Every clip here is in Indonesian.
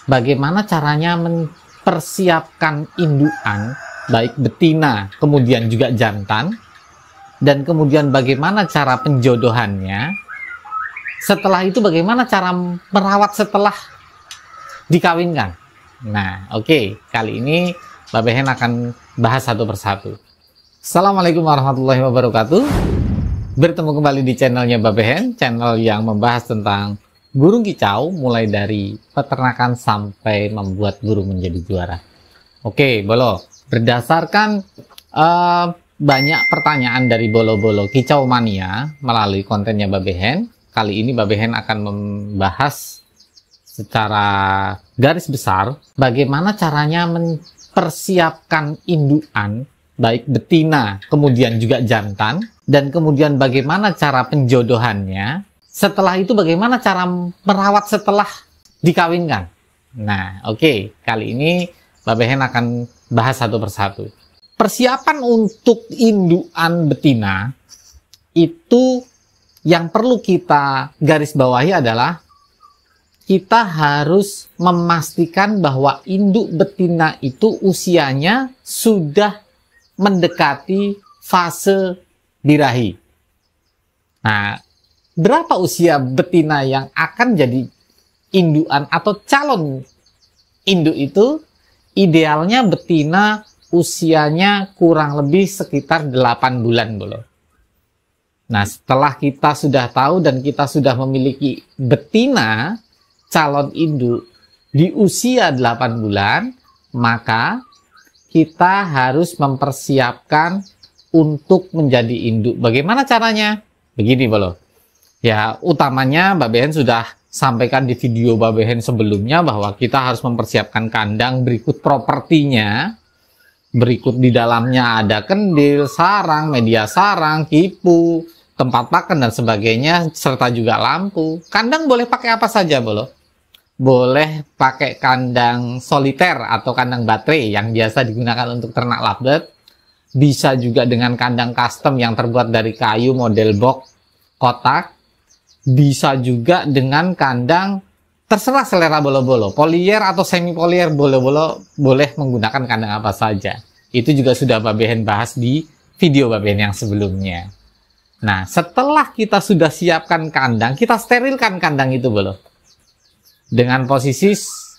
bagaimana caranya mempersiapkan indukan, baik betina, kemudian juga jantan, dan kemudian bagaimana cara penjodohannya. Setelah itu bagaimana cara merawat setelah dikawinkan. Nah, oke. Kali ini Mbak Behen akan bahas satu persatu. Assalamualaikum warahmatullahi wabarakatuh. Bertemu kembali di channelnya Mbak Behen, channel yang membahas tentang burung kicau, mulai dari peternakan sampai membuat burung menjadi juara. Oke, Bolo. Berdasarkan banyak pertanyaan dari bolo-bolo kicau mania melalui kontennya Mbak Behen, kali ini Mbak Behen akan membahas secara garis besar bagaimana caranya mempersiapkan indukan, baik betina, kemudian juga jantan, dan kemudian bagaimana cara penjodohannya. Setelah itu bagaimana cara merawat setelah dikawinkan. Nah, oke. Kali ini Mbak Behen akan bahas satu persatu. Persiapan untuk indukan betina itu yang perlu kita garis bawahi adalah kita harus memastikan bahwa induk betina itu usianya sudah mendekati fase birahi. Nah, berapa usia betina yang akan jadi indukan atau calon induk itu? Idealnya betina usianya kurang lebih sekitar 8 bulan, Bolo. Nah, setelah kita sudah tahu dan kita sudah memiliki betina calon induk di usia 8 bulan, maka kita harus mempersiapkan untuk menjadi induk. Bagaimana caranya? Begini, Bolo. Ya, utamanya Mbak Behen sudah sampaikan di video Mbak Behen sebelumnya bahwa kita harus mempersiapkan kandang, berikut propertinya. Berikut di dalamnya ada kendil, sarang, media sarang, kipu, tempat pakan dan sebagainya, serta juga lampu. Kandang boleh pakai apa saja, Bolo? Boleh pakai kandang soliter atau kandang baterai yang biasa digunakan untuk ternak lovebird. Bisa juga dengan kandang custom yang terbuat dari kayu model box kotak. Bisa juga dengan kandang, terserah selera bolo-bolo, polier atau semi polier, bolo-bolo boleh menggunakan kandang apa saja. Itu juga sudah Mbak Behen bahas di video Mbak Behen yang sebelumnya. Nah, setelah kita sudah siapkan kandang, kita sterilkan kandang itu, Bolo. Dengan posisi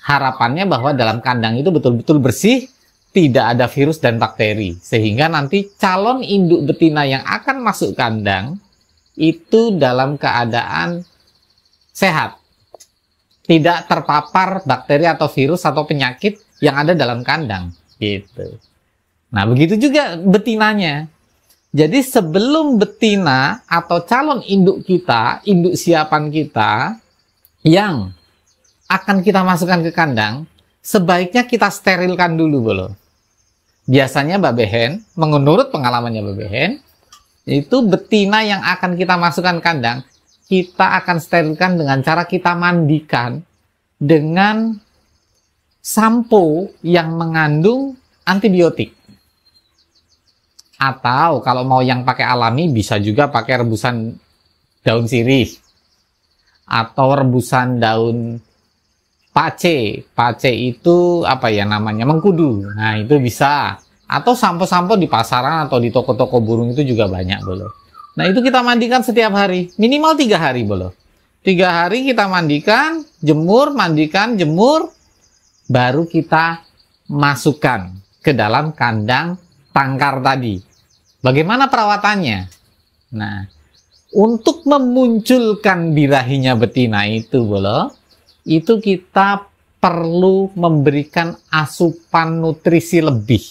harapannya bahwa dalam kandang itu betul-betul bersih, tidak ada virus dan bakteri, sehingga nanti calon induk betina yang akan masuk kandang itu dalam keadaan sehat, tidak terpapar bakteri atau virus atau penyakit yang ada dalam kandang gitu. Nah, begitu juga betinanya. Jadi sebelum betina atau calon induk kita, induk siapan kita yang akan kita masukkan ke kandang, sebaiknya kita sterilkan dulu, Bolo. Biasanya Mbak Behen, menurut pengalamannya Mbak Behen, itu betina yang akan kita masukkan kandang, kita akan sterilkan dengan cara kita mandikan dengan sampo yang mengandung antibiotik. Atau kalau mau yang pakai alami, bisa juga pakai rebusan daun sirih atau rebusan daun pace. Pace itu apa ya namanya? Mengkudu. Nah, itu bisa. Atau sampo-sampo di pasaran atau di toko-toko burung itu juga banyak, Bolo. Nah, itu kita mandikan setiap hari. Minimal 3 hari, Bolo. 3 hari kita mandikan, jemur, mandikan, jemur. Baru kita masukkan ke dalam kandang tangkar tadi. Bagaimana perawatannya? Nah, untuk memunculkan birahinya betina itu, Bolo, itu kita perlu memberikan asupan nutrisi lebih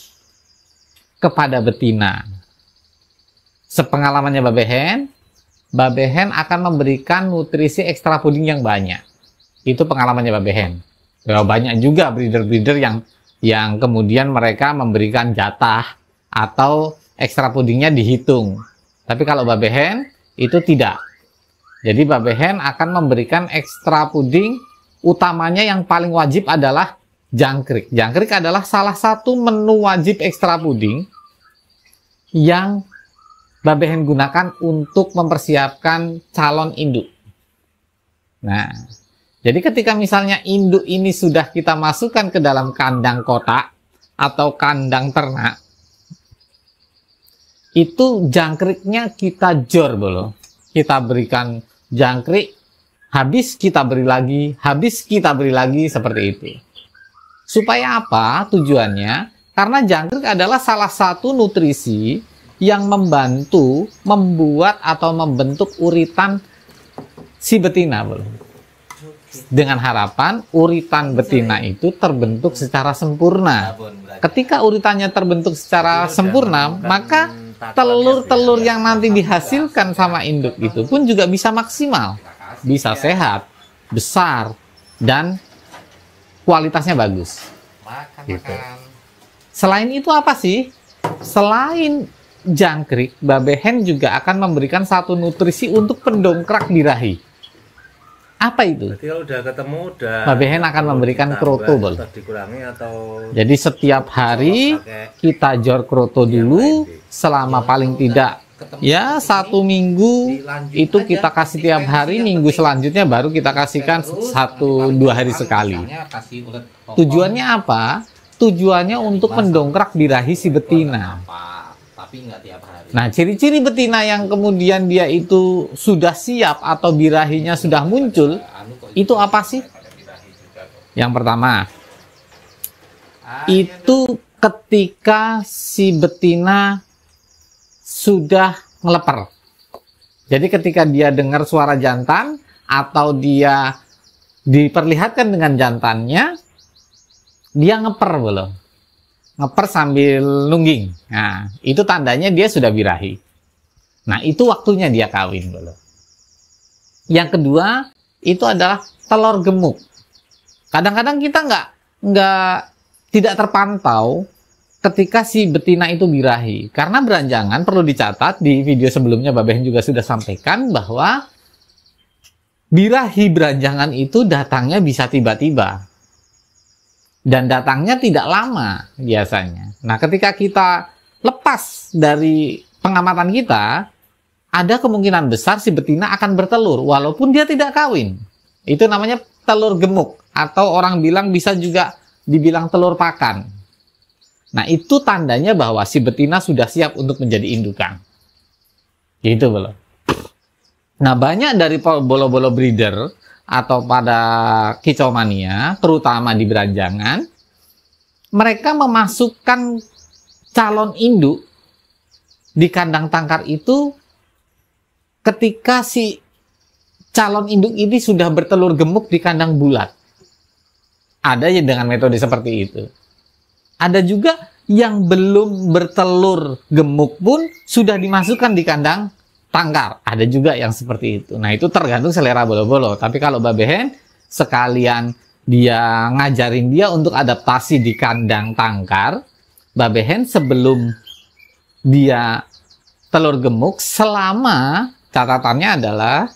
kepada betina. Sepengalamannya Mbak Behen akan memberikan nutrisi ekstra puding yang banyak. Itu pengalamannya Mbak Behen. Ya, banyak juga breeder-breeder yang kemudian mereka memberikan jatah atau ekstra pudingnya dihitung. Tapi kalau Mbak Behen itu tidak. Jadi Mbak Behen akan memberikan ekstra puding, utamanya yang paling wajib adalah jangkrik. Jangkrik adalah salah satu menu wajib ekstra puding yang Mbak Behen gunakan untuk mempersiapkan calon induk. Nah, Jadi ketika misalnya induk ini sudah kita masukkan ke dalam kandang kotak atau kandang ternak, itu jangkriknya kita jor bolo. Kita berikan jangkrik, habis kita beri lagi, habis kita beri lagi, seperti itu. Supaya apa tujuannya? Karena jangkrik adalah salah satu nutrisi yang membantu membuat atau membentuk uritan si betina bolo. Dengan harapan uritan betina itu terbentuk secara sempurna. Ketika uritannya terbentuk secara sempurna, maka telur-telur yang nanti dihasilkan sama induk itu pun juga bisa maksimal, bisa sehat, besar, dan kualitasnya bagus. Gitu. Selain itu apa sih? Selain jangkrik, babehen juga akan memberikan satu nutrisi untuk pendongkrak birahi. Apa itu? Berarti kalau udah ketemu, babehen akan memberikan kroto bol. Atau jadi setiap hari kita jor kroto dulu selama paling tidak ya 1 minggu, itu kita kasih tiap hari. Minggu selanjutnya baru kita kasihkan 1-2 hari sekali. Tujuannya apa? Tujuannya untuk mendongkrak birahi si betina. Nah, ciri-ciri betina yang kemudian dia itu sudah siap atau birahinya sudah muncul, itu apa sih? Yang pertama, itu ketika si betina sudah ngeleper. Jadi ketika dia dengar suara jantan atau dia diperlihatkan dengan jantannya, dia ngeper belum? Ngeper sambil nungging. Nah, itu tandanya dia sudah birahi. Nah, itu waktunya dia kawin belum. Yang kedua, itu adalah telur gemuk. Kadang-kadang kita tidak terpantau ketika si betina itu birahi. Karena beranjangan, perlu dicatat, di video sebelumnya Babehen juga sudah sampaikan bahwa birahi beranjangan itu datangnya bisa tiba-tiba. Dan datangnya tidak lama biasanya. Nah, ketika kita lepas dari pengamatan kita, ada kemungkinan besar si betina akan bertelur walaupun dia tidak kawin. Itu namanya telur gemuk, atau orang bilang bisa juga dibilang telur pakan. Nah, itu tandanya bahwa si betina sudah siap untuk menjadi indukan. Gitu belum. Nah, banyak dari bolo-bolo breeder atau pada kicau mania, terutama di beranjangan, mereka memasukkan calon induk di kandang tangkar itu ketika si calon induk ini sudah bertelur gemuk di kandang bulat. Ada ya dengan metode seperti itu. Ada juga yang belum bertelur gemuk pun sudah dimasukkan di kandang tangkar. Ada juga yang seperti itu. Nah, itu tergantung selera bolo-bolo. Tapi kalau Babehen sekalian dia ngajarin dia untuk adaptasi di kandang tangkar, Babehen sebelum dia telur gemuk, selama catatannya adalah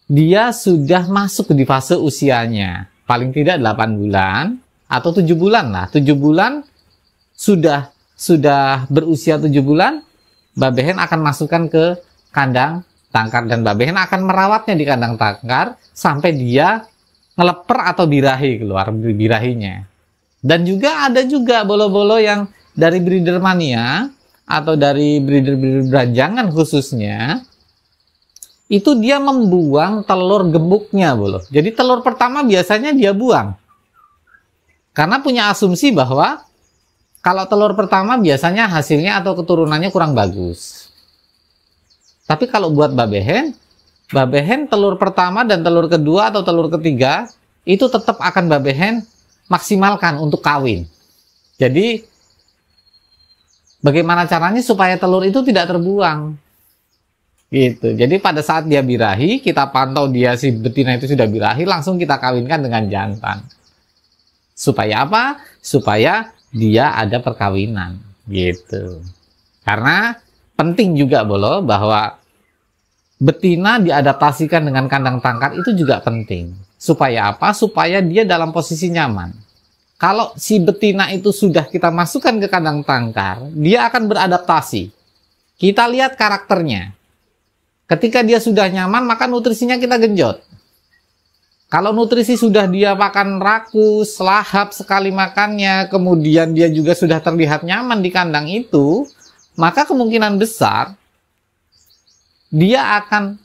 dia sudah masuk di fase usianya. Paling tidak 8 bulan atau 7 bulan lah. 7 bulan sudah berusia 7 bulan, Babehen akan masukkan ke kandang tangkar dan Babehen akan merawatnya di kandang tangkar sampai dia ngeleper atau birahi, keluar birahinya. Dan juga ada juga bolo-bolo yang dari breeder mania atau dari breeder-breeder beranjangan khususnya, itu dia membuang telur gemuknya bolo. Jadi telur pertama biasanya dia buang. Karena punya asumsi bahwa kalau telur pertama biasanya hasilnya atau keturunannya kurang bagus. Tapi kalau buat Babehen telur pertama dan telur kedua atau telur ketiga itu tetap akan Babehen maksimalkan untuk kawin. Jadi bagaimana caranya supaya telur itu tidak terbuang? Gitu. Jadi pada saat dia birahi, kita pantau dia si betina itu sudah birahi, langsung kita kawinkan dengan jantan. Supaya apa? Supaya dia ada perkawinan. Gitu. Karena penting juga bolo bahwa betina diadaptasikan dengan kandang tangkar itu juga penting. Supaya apa? Supaya dia dalam posisi nyaman. Kalau si betina itu sudah kita masukkan ke kandang tangkar, dia akan beradaptasi. Kita lihat karakternya. Ketika dia sudah nyaman, maka nutrisinya kita genjot. Kalau nutrisi sudah dia makan rakus, lahap sekali makannya, kemudian dia juga sudah terlihat nyaman di kandang itu, maka kemungkinan besar dia akan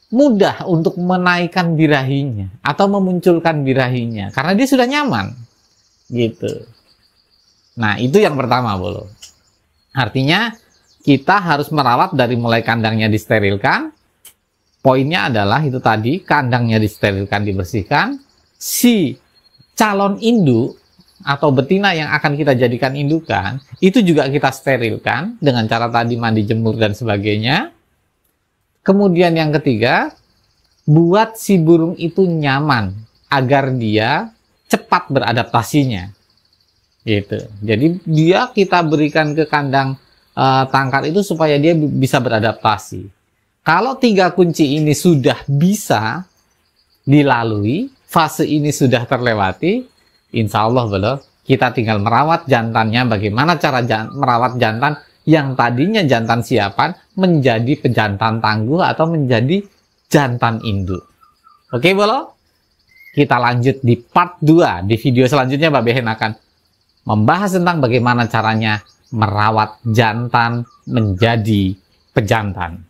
mudah untuk menaikkan birahinya atau memunculkan birahinya karena dia sudah nyaman gitu. Nah, itu yang pertama, Bolo. Artinya kita harus merawat dari mulai kandangnya disterilkan. Poinnya adalah itu tadi, kandangnya disterilkan, dibersihkan. Si calon induk atau betina yang akan kita jadikan indukan itu juga kita sterilkan dengan cara tadi mandi, jemur dan sebagainya. Kemudian yang ketiga, buat si burung itu nyaman agar dia cepat beradaptasinya. Gitu. Jadi dia kita berikan ke kandang tangkar itu supaya dia bisa beradaptasi. Kalau 3 kunci ini sudah bisa dilalui, fase ini sudah terlewati, insya Allah kita tinggal merawat jantannya. Bagaimana cara merawat jantan yang tadinya jantan siapan menjadi pejantan tangguh atau menjadi jantan induk. Oke, Bolo? Kita lanjut di part 2. Di video selanjutnya Mbak Behen akan membahas tentang bagaimana caranya merawat jantan menjadi pejantan.